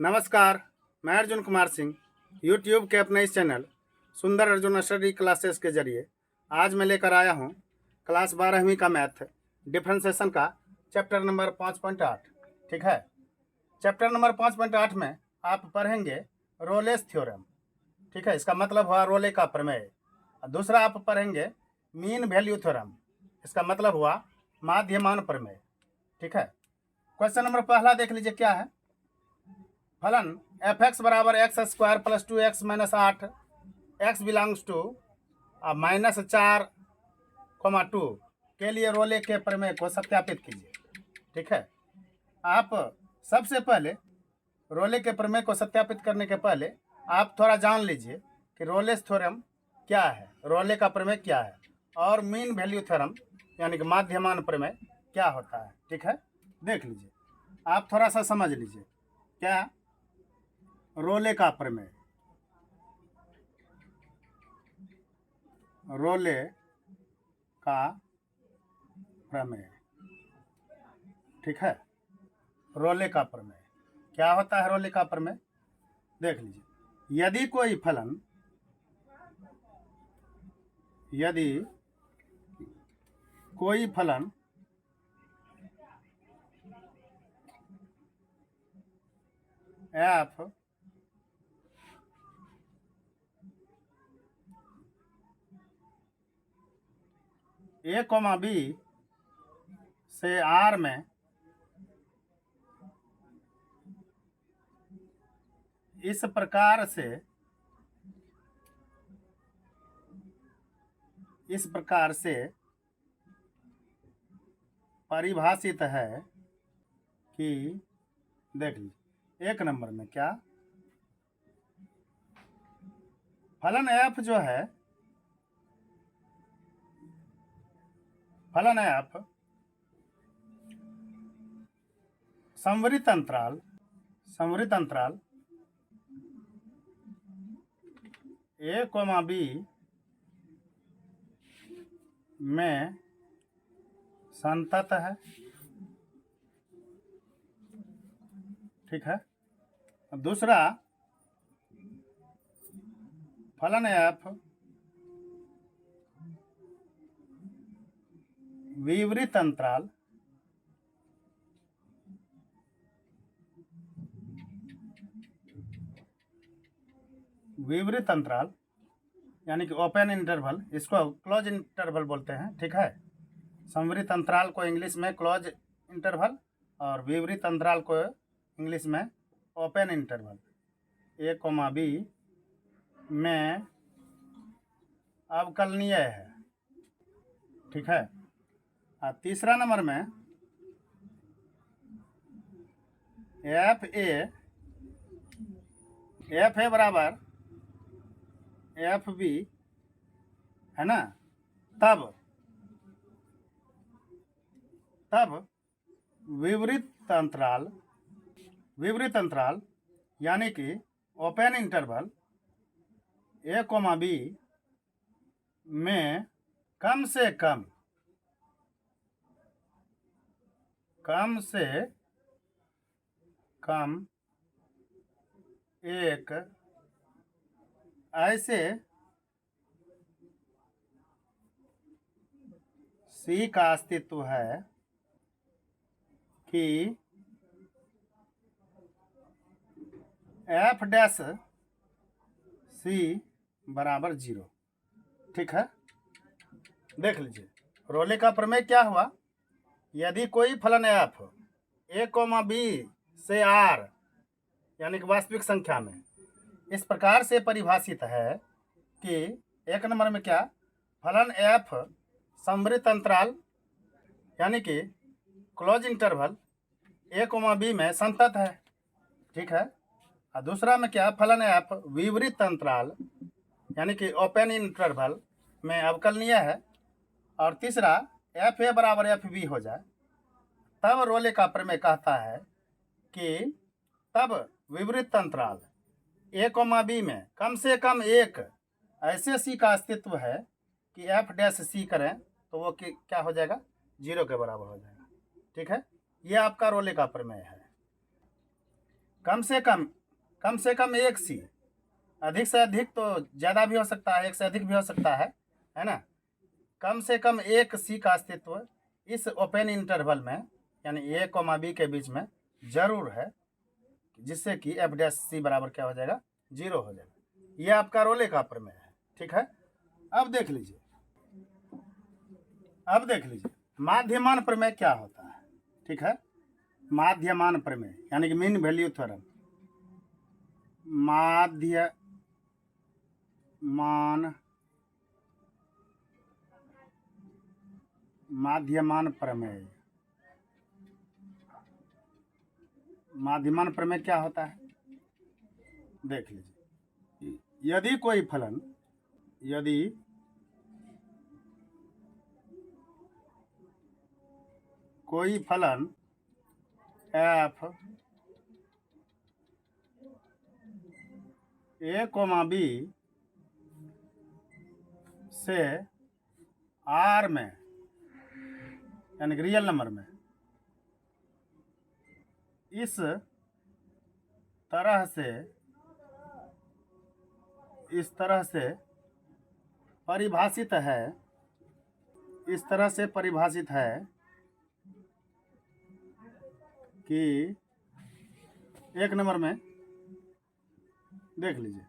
नमस्कार, मैं अर्जुन कुमार सिंह। यूट्यूब के अपने इस चैनल सुंदर अर्जुन स्टडी क्लासेस के जरिए आज मैं लेकर आया हूं क्लास 12वीं का मैथ डिफरेंशिएशन का चैप्टर नंबर 5.8। ठीक है, चैप्टर नंबर 5.8 में आप पढ़ेंगे रोलेस थ्योरम। ठीक है, इसका मतलब हुआ रोले का प्रमेय। दूसरा आप पढ़ेंगे मीन वैल्यू थ्योरम, इसका मतलब हुआ माध्यमान प्रमेय। ठीक है, क्वेश्चन नंबर पहला देख लीजिए क्या है। फलन एफ एक्स बराबर x square plus 2x minus 8 x belongs to -4, 2 के लिए रोले के प्रमेय को सत्यापित कीजिए। ठीक है, आप सबसे पहले रोले के प्रमेय को सत्यापित करने के पहले आप थोड़ा जान लीजिए कि रोलेस थ्योरम क्या है, रोले का प्रमेय क्या है, और मीन वैल्यू थ्योरम यानी कि माध्यमान प्रमेय क्या होता है। ठीक है, देख लीजिए, आप थोड़ा सा समझ लीजिए क्या रोले का प्रमेय। रोले का प्रमेय, ठीक है, रोले का प्रमेय क्या होता है। रोले का प्रमेय देख लीजिए, यदि कोई फलन एफ ए कोमा बी से आर में इस प्रकार से परिभाषित है कि, देख लीजिए, एक नंबर में क्या फलन एफ जो है, फलन एफ संवृत अंतराल ए कोमा बी में संतत है। ठीक है, दूसरा फलन एफ विवृत अंतराल यानी कि ओपन इंटरवल, इसको क्लोज इंटरवल बोलते हैं। ठीक है, संवृत अंतराल को इंग्लिश में क्लोज इंटरवल और विवृत अंतराल को इंग्लिश में ओपन इंटरवल ए कोमा बी में अवकलनीय है। ठीक है, तीसरा नंबर में एफ ए बराबर एफ बी है ना, तब विवृत अंतराल यानी कि ओपन इंटरवल ए कोमा बी में कम से कम एक ऐसे सी का अस्तित्व है कि एफ डैश सी बराबर 0। ठीक है, देख लीजिए, रोले का प्रमेय क्या हुआ। यदि कोई फलन एफ ए कोमा बी से आर यानी कि वास्तविक संख्या में इस प्रकार से परिभाषित है कि, एक नंबर में क्या फलन एफ संवृत अंतराल यानी कि क्लोज इंटरवल ए कोमा बी में संतत है। ठीक है, और दूसरा में क्या फलन एफ विवृत अंतराल यानी कि ओपन इंटरवल में अवकलनीय है, और तीसरा एफ ए बराबर एफ बी हो जाए, तब रोले का प्रमेय कहता है कि तब विवृत अंतराल ए कोमा बी में कम से कम एक ऐसे सी का अस्तित्व है कि एफ डैश सी करें तो वो क्या हो जाएगा, 0 के बराबर हो जाएगा। ठीक है, ये आपका रोले का प्रमेय है। कम से कम एक सी, अधिक से अधिक तो ज़्यादा भी हो सकता है, एक से अधिक भी हो सकता है ना। कम से कम एक सी का अस्तित्व इस ओपन इंटरवल में यानी ए कोमा बी के बीच में जरूर है, जिससे कि एफ डैश सी बराबर क्या हो जाएगा, 0 हो जाएगा। ये आपका रोले का प्रमेय है। ठीक है, अब देख लीजिए माध्यमान प्रमेय क्या होता है। ठीक है, माध्यमान प्रमेय यानी कि मीन वैल्यू थ्योरम। माध्यमान प्रमेय, माध्यमान प्रमेय क्या होता है, देख लीजिए। यदि कोई फलन एफ ए कोमा बी से आर में यानी रियल नंबर में इस तरह से परिभाषित है कि एक नंबर में देख लीजिए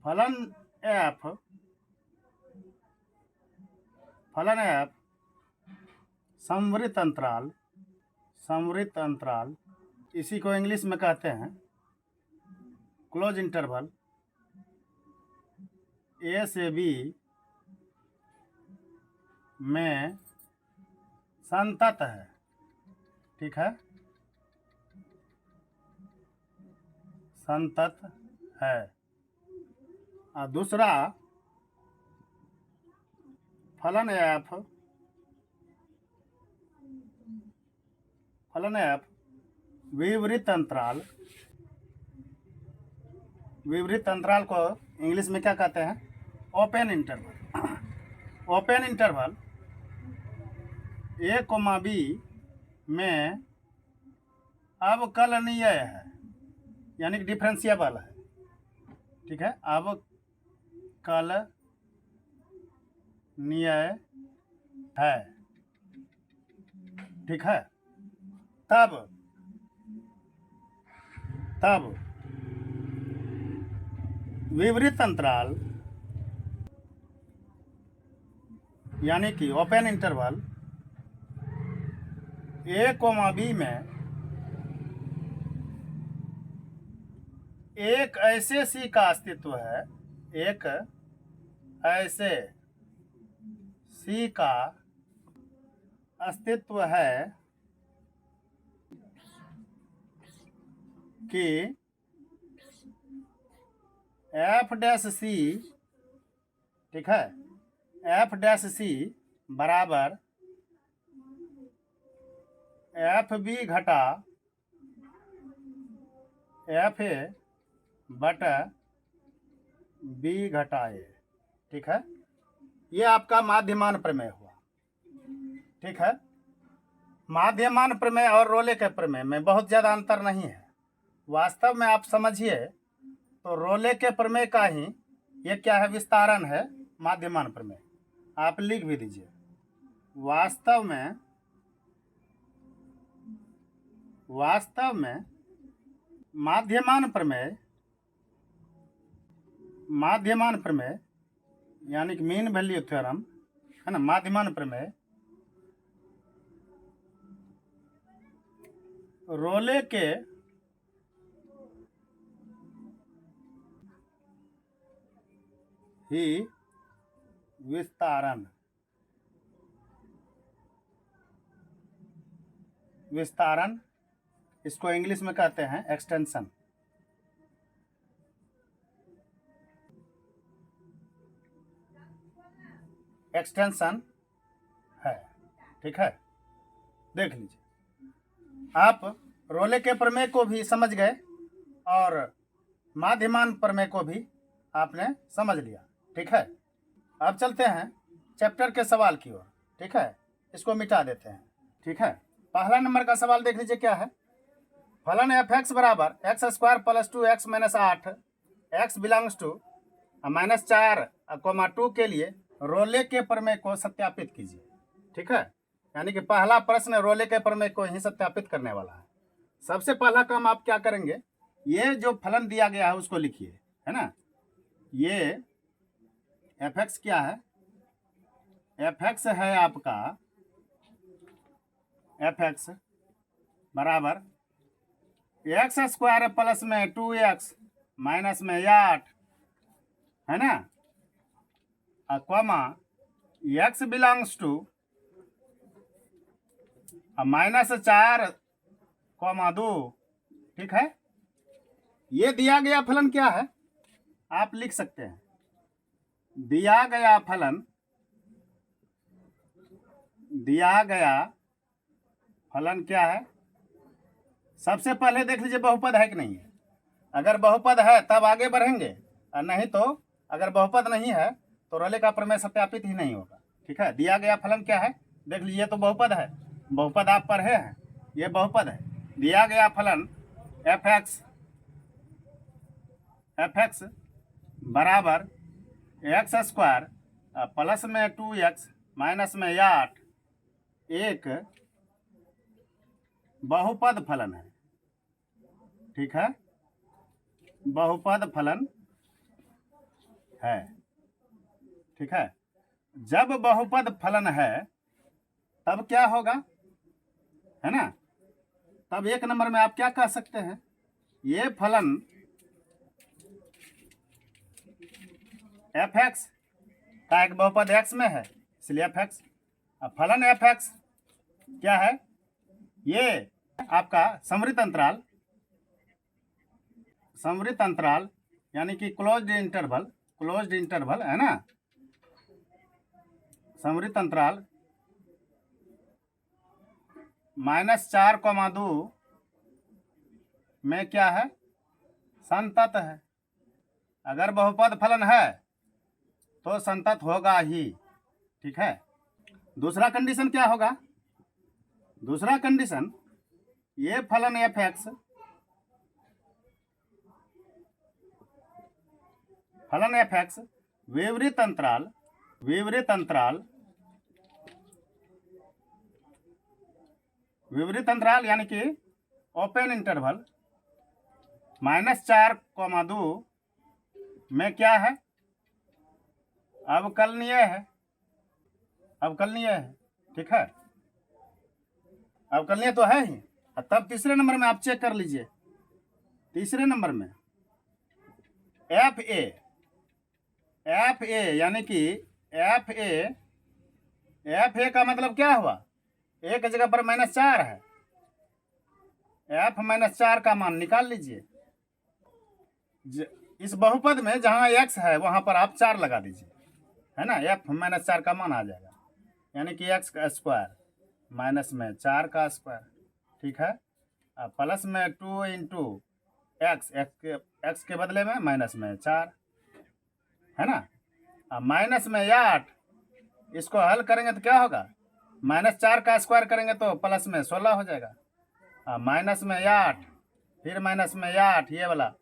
फलन एफ समवृत्त अंतराल, इसी को इंग्लिश में कहते हैं क्लोज इंटरवल ए से बी में संतत है। ठीक है, संतत है। और दूसरा फलन एफ विवृत अंतराल को इंग्लिश में क्या कहते हैं, ओपन इंटरवल ए कोमा बी में अवकलनीय है यानी कि डिफरेंशिएबल है। ठीक है, अवकलनीय है। ठीक है, तब विवृत अंतराल यानी कि ओपन इंटरवल ए कोमा बी में एक ऐसे सी का अस्तित्व है, एक ऐसे सी का अस्तित्व है कि एफ डैश सी, ठीक है, एफ डैश सी बराबर एफ बी घटा एफ ए बटा बी घटा ए। ठीक है, ये आपका माध्यमान प्रमेय हुआ। ठीक है, माध्यमान प्रमेय और रोले के प्रमेय में बहुत ज़्यादा अंतर नहीं है। वास्तव में आप समझिए तो रोले के प्रमेय का ही ये क्या है, विस्तारण है माध्यमान प्रमेय। आप लिख भी दीजिए, वास्तव में माध्यमान प्रमेय यानी कि मीन वैल्यू थ्योरम है ना, माध्यमान प्रमेय रोले के ही विस्तारण इसको इंग्लिश में कहते हैं एक्सटेंशन। है। ठीक है, देख लीजिए, आप रोले के प्रमेय को भी समझ गए और माध्यमान प्रमेय को भी आपने समझ लिया। ठीक है, अब चलते हैं चैप्टर के सवाल की ओर। ठीक है, इसको मिटा देते हैं। ठीक है, पहला नंबर का सवाल देख लीजिए क्या है। फलन एफ एक्स बराबर x square plus 2x minus 8 x belongs to -4, 2 के लिए रोले के प्रमेय को सत्यापित कीजिए। ठीक है, यानी कि पहला प्रश्न रोले के प्रमेय को ही सत्यापित करने वाला है। सबसे पहला काम आप क्या करेंगे, ये जो फलन दिया गया है उसको लिखिए, है ना। ये एफ एक्स क्या है, एफ एक्स है आपका एफ एक्स बराबर एक्स स्क्वायर प्लस में 2x माइनस में 8, है ना, कॉमा x बिलोंग्स टू -4, 2। ठीक है, ये दिया गया फलन क्या है आप लिख सकते हैं। दिया गया फलन क्या है, सबसे पहले देख लीजिए बहुपद है कि नहीं है। अगर बहुपद है तब आगे बढ़ेंगे, और नहीं तो अगर बहुपद नहीं है तो रोले का प्रमेय सत्यापित ही नहीं होगा। ठीक है, दिया गया फलन क्या है देख लीजिए, तो बहुपद है, बहुपद आप पढ़े हैं, ये बहुपद है। दिया गया फलन एफ एक्स बराबर एक्स स्क्वायर प्लस में 2x माइनस में 8 एक बहुपद फलन है। ठीक है, बहुपद फलन है। ठीक है, जब बहुपद फलन है तब क्या होगा, है ना, तब एक नंबर में आप क्या कह सकते हैं, ये फलन एफ एक्स का एक बहुपद एक्स में है, इसलिए एफ एक्स। अब फलन एफ एक्स क्या है, ये आपका समृद्ध अंतराल यानी कि क्लोज्ड इंटरवल है ना, समृद्ध अंतराल -4, 2 में क्या है, संतत है। अगर बहुपद फलन है तो संतत होगा ही। ठीक है, दूसरा कंडीशन क्या होगा, दूसरा कंडीशन ये फलन एफ एक्स विवृत अंतराल यानी कि ओपन इंटरवल -4, 2 में क्या है, अवकलनीय है। ठीक है, अवकलनीय तो है ही। तब तीसरे नंबर में आप चेक कर लीजिए, तीसरे नंबर में एफ ए यानी कि एफ ए का मतलब क्या हुआ, ए की जगह पर -4 है, एफ -4 का मान निकाल लीजिए। इस बहुपद में जहां x है वहां पर आप 4 लगा दीजिए, है ना, एफ -4 का मान आ जाएगा, यानी कि x का स्क्वायर माइनस में 4 का स्क्वायर। ठीक है, प्लस में 2 इंटू एक्स के बदले में माइनस में 4, है ना, माइनस में 8, इसको हल करेंगे तो क्या होगा, -4 का स्क्वायर करेंगे तो प्लस में 16 हो जाएगा, माइनस में 8 फिर माइनस में 8, ये वाला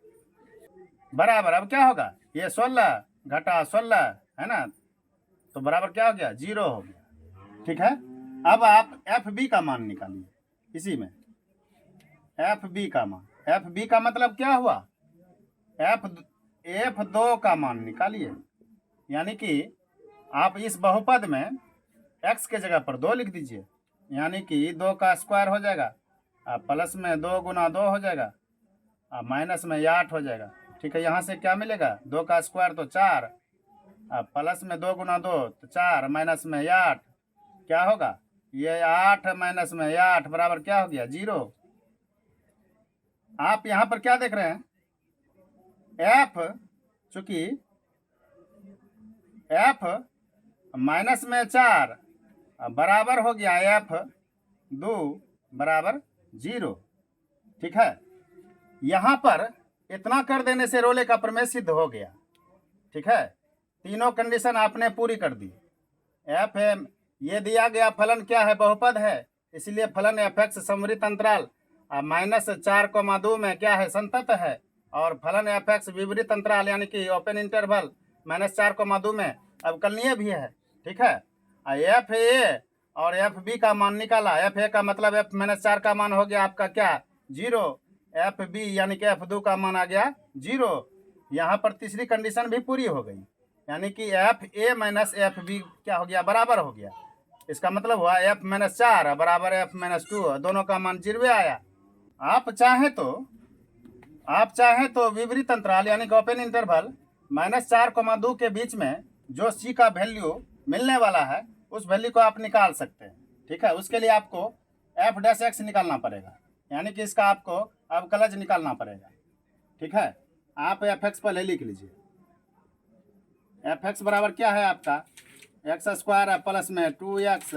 बराबर अब क्या होगा, ये 16 घटा 16 है ना, तो बराबर क्या हो गया, 0 हो गया। ठीक है, अब आप एफ बी का मान निकालिए, इसी में एफ बी का मतलब क्या हुआ, F2 का मान निकालिए, यानी कि आप इस बहुपद में x के जगह पर 2 लिख दीजिए, यानी कि 2 का स्क्वायर हो जाएगा, प्लस में 2 गुना 2 हो जाएगा, माइनस में 8 हो जाएगा। ठीक है, यहाँ से क्या मिलेगा, 2 का स्क्वायर तो 4, प्लस में 2 गुना 2 तो 4, माइनस में 8 क्या होगा, ये 8 माइनस में 8 बराबर क्या हो गया, 0। आप यहाँ पर क्या देख रहे हैं, एफ चूंकि एफ माइनस में 4 बराबर हो गया F2 बराबर 0। ठीक है, यहाँ पर इतना कर देने से रोले का प्रमेय सिद्ध हो गया। ठीक है, तीनों कंडीशन आपने पूरी कर दी। एफ ये दिया गया फलन क्या है, बहुपद है, इसलिए फलन एफ एक्स समृद्ध अंतराल अब -4,2 में क्या है, संतत है, और फलन एफ एक्स विपरीत अंतराल यानी कि ओपन इंटरवल -4,2 में अवकलनीय भी है। ठीक है, एफ ए और एफ बी का मान निकाला। एफ ए का मतलब f-4 का मान हो गया आपका क्या, 0। एफ बी यानी कि f2 का मान आ गया 0। यहाँ पर तीसरी कंडीशन भी पूरी हो गई, यानी कि f a minus f b क्या हो गया, बराबर हो गया। इसका मतलब हुआ f-4 बराबर f-2, दोनों का मान 0 आया। आप चाहें तो विपरीत अंतराल यानी कि ओपन इंटरवल -4,2 के बीच में जो सी का वैल्यू मिलने वाला है उस वैल्यू को आप निकाल सकते हैं। ठीक है, उसके लिए आपको f' निकालना पड़ेगा, यानी कि इसका आपको अवकलज निकालना पड़ेगा। ठीक है, आप f(x) पहले लिख लीजिए। f(x) बराबर क्या है आपका, x² प्लस में 2x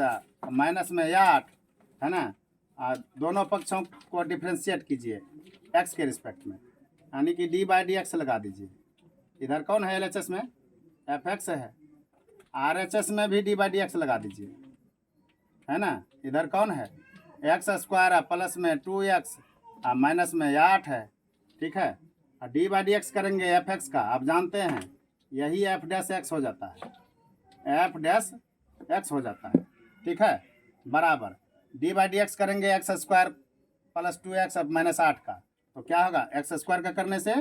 माइनस में 8 है ना। दोनों पक्षों को डिफ्रेंशिएट कीजिए x के रिस्पेक्ट में, यानी कि d/dx लगा दीजिए। इधर कौन है LHS में, f(x) है। RHS में भी d/dx लगा दीजिए, है ना। इधर कौन है, x² प्लस में 2x माइनस में 8 है। ठीक है, d/dx करेंगे f(x) का, आप जानते हैं यही f' हो जाता है, f' हो जाता है। ठीक है, बराबर d/dx करेंगे x² प्लस 2x माइनस 8 का, तो क्या होगा, x² का करने से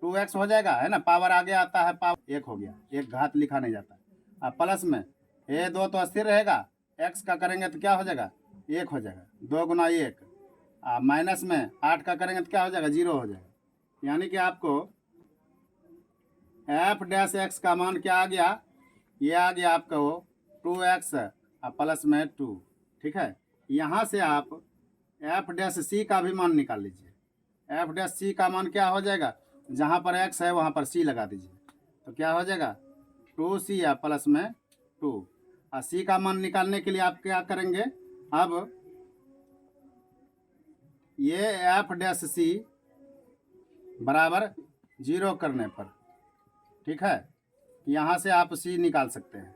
2x हो जाएगा, है ना। पावर आगे आता है, पावर 1 हो गया, एक घात लिखा नहीं जाता। अब प्लस में ये 2 तो अस्थिर रहेगा, x का करेंगे तो क्या हो जाएगा, 1 हो जाएगा, 2 गुना 1। माइनस में 8 का करेंगे तो क्या हो जाएगा, 0 हो जाएगा। यानी कि आपको f' का मान क्या आ गया, ये आ गया आपको 2x प्लस में 2। ठीक है, यहाँ से आप f' का भी मान निकाल लीजिए। f' का मान क्या हो जाएगा, जहाँ पर x है वहाँ पर c लगा दीजिए, तो क्या हो जाएगा 2c प्लस में 2। और c का मान निकालने के लिए आप क्या करेंगे, अब ये f' बराबर 0 करने पर, ठीक है, यहाँ से आप c निकाल सकते हैं।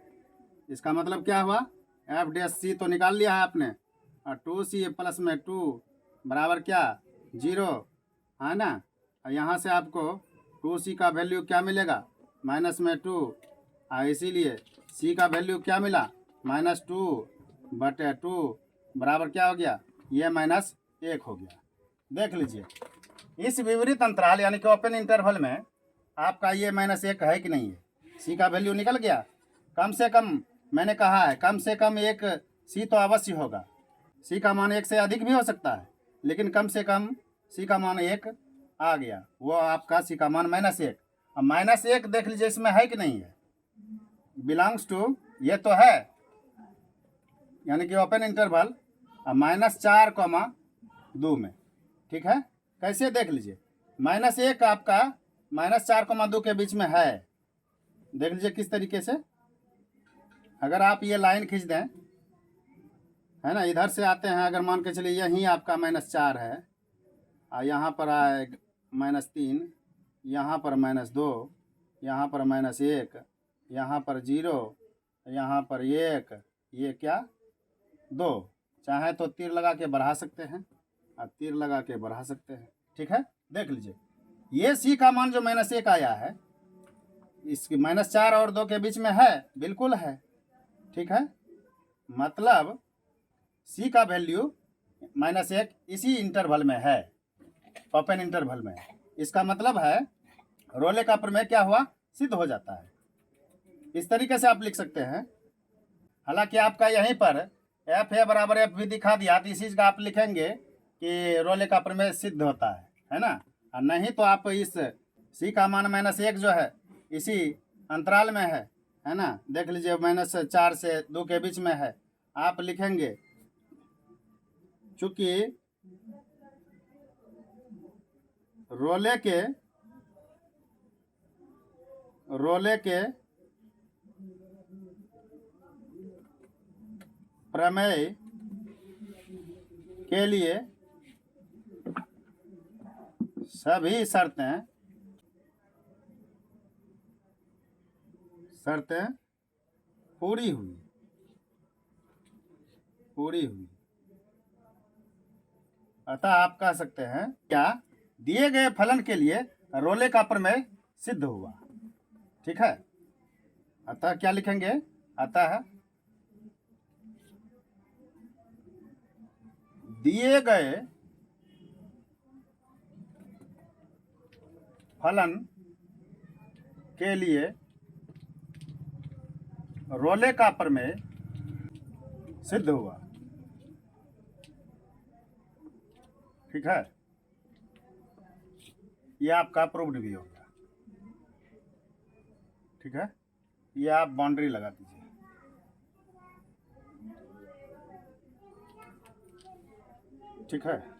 इसका मतलब क्या हुआ, f' तो निकाल लिया है आपने, और 2c प्लस में 2 बराबर क्या 0, है ना। और यहाँ से आपको 2c का वैल्यू क्या मिलेगा, माइनस में 2, इसीलिए c का वैल्यू क्या मिला, -2/2 बराबर क्या हो गया, ये -1 हो गया। देख लीजिए, इस विपरीत अंतराल यानी कि ओपन इंटरवल में आपका ये -1 है कि नहीं है, c का वैल्यू निकल गया। कम से कम मैंने कहा है, कम से कम एक c तो अवश्य होगा। c का मान 1 से अधिक भी हो सकता है, लेकिन कम से कम c का मान 1 आ गया, वो आपका c का मान -1। अब -1 देख लीजिए इसमें है कि नहीं है, बिलोंग्स टू, ये तो है, यानी कि ओपन इंटरवल -4,2 में। ठीक है, कैसे देख लीजिए, -1 आपका -4,2 के बीच में है। देख लीजिए किस तरीके से, अगर आप ये लाइन खींच दें, है ना, इधर से आते हैं, अगर मान के चलिए यहीं आपका -4 है, और यहाँ पर आए -3, यहाँ पर -2, यहाँ पर -1, यहाँ पर 0, यहाँ पर 1, ये क्या 2। चाहे तो तीर लगा के बढ़ा सकते हैं, और तीर लगा के बढ़ा सकते हैं। ठीक है, देख लीजिए, ये c का मान जो -1 आया है, इसकी -4 और 2 के बीच में है, बिल्कुल है। ठीक है, मतलब c का वैल्यू -1 इसी इंटरवल में है, ओपन इंटरवल में। इसका मतलब है रोले का प्रमेय क्या हुआ, सिद्ध हो जाता है। इस तरीके से आप लिख सकते हैं। हालांकि आपका यहीं पर एफ ए बराबर एफ भी दिखा दिया, तो इस चीज़ का आप लिखेंगे कि रोले का प्रमेय सिद्ध होता है ना। और नहीं तो आप इस सी का मान -1 जो है इसी अंतराल में है ना। देख लीजिए -4 से 2 के बीच में है, आप लिखेंगे चूंकि रोले के प्रमेय के लिए सभी शर्तें पूरी हुई अतः आप कह सकते हैं क्या दिए गए फलन के लिए रोले का प्रमेय सिद्ध हुआ। ठीक है, अतः क्या लिखेंगे, अतः दिए गए फलन के लिए रोले का प्रमेय सिद्ध हुआ। ठीक है, यह आपका प्रूव्ड भी हो गया। ठीक है, ये आप बाउंड्री लगा दीजिए। ठीक है।